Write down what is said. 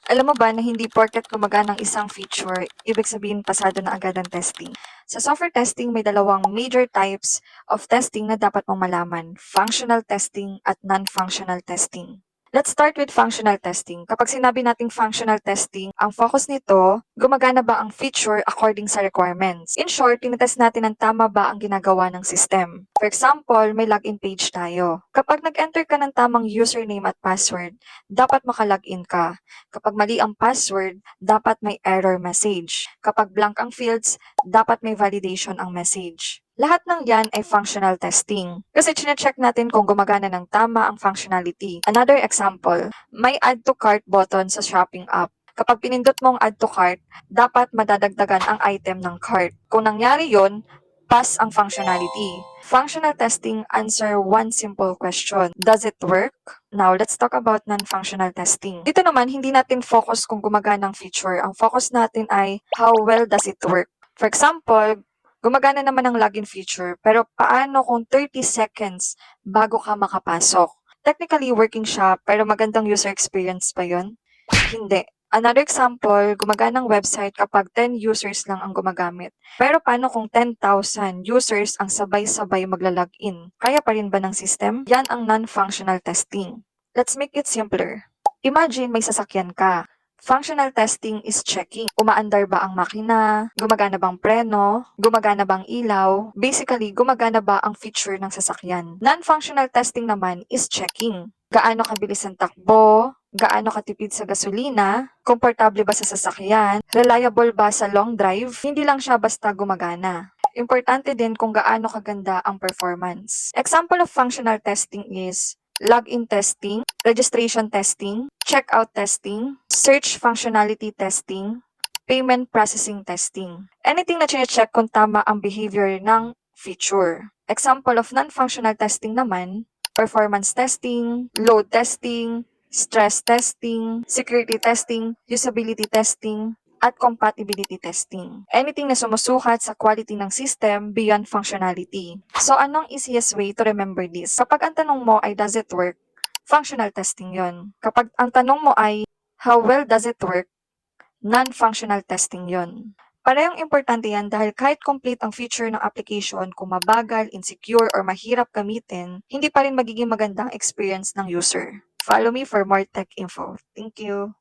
Alam mo ba na hindi porket gumagana ang isang feature, ibig sabihin pasado na agad ang testing? Sa software testing, may dalawang major types of testing na dapat mong malaman, functional testing at non-functional testing. Let's start with functional testing. Kapag sinabi nating functional testing, ang focus nito, gumagana ba ang feature according sa requirements? In short, tinetest natin ang tama ba ang ginagawa ng system. For example, may login page tayo. Kapag nag-enter ka ng tamang username at password, dapat makalogin ka. Kapag mali ang password, dapat may error message. Kapag blank ang fields, dapat may validation ang message. Lahat ng yan ay functional testing. Kasi chine-check natin kung gumagana ng tama ang functionality. Another example, may add to cart button sa shopping app. Kapag pinindot mong add to cart, dapat madadagdagan ang item ng cart. Kung nangyari yon, pass ang functionality. Functional testing answer one simple question. Does it work? Now, let's talk about non-functional testing. Dito naman, hindi natin focus kung gumagana ang feature. Ang focus natin ay how well does it work. For example, gumagana naman ang login feature, pero paano kung 30 seconds bago ka makapasok? Technically, working siya, pero magandang user experience pa yon? Hindi. Another example, gumagana ang website kapag 10 users lang ang gumagamit. Pero paano kung 10,000 users ang sabay-sabay magla-login? Kaya pa rin ba ng system? Yan ang non-functional testing. Let's make it simpler. Imagine may sasakyan ka. Functional testing is checking. Umaandar ba ang makina? Gumagana bang preno? Gumagana bang ilaw? Basically, gumagana ba ang feature ng sasakyan? Non-functional testing naman is checking. Gaano kabilis ang takbo? Gaano katipid sa gasolina? Komportable ba sa sasakyan? Reliable ba sa long drive? Hindi lang siya basta gumagana. Importante din kung gaano kaganda ang performance. Example of functional testing is login testing, registration testing, checkout testing, search functionality testing, payment processing testing. Anything na check kung tama ang behavior ng feature. Example of non-functional testing naman, performance testing, load testing, stress testing, security testing, usability testing, at compatibility testing. Anything na sumusukat sa quality ng system beyond functionality. So, anong easiest way to remember this? Kapag ang tanong mo ay does it work, functional testing yon. Kapag ang tanong mo ay how well does it work, non-functional testing yon. Parehong importante yan dahil kahit complete ang feature ng application, kung mabagal, insecure, or mahirap gamitin, hindi pa rin magiging magandang experience ng user. Follow me for more tech info. Thank you!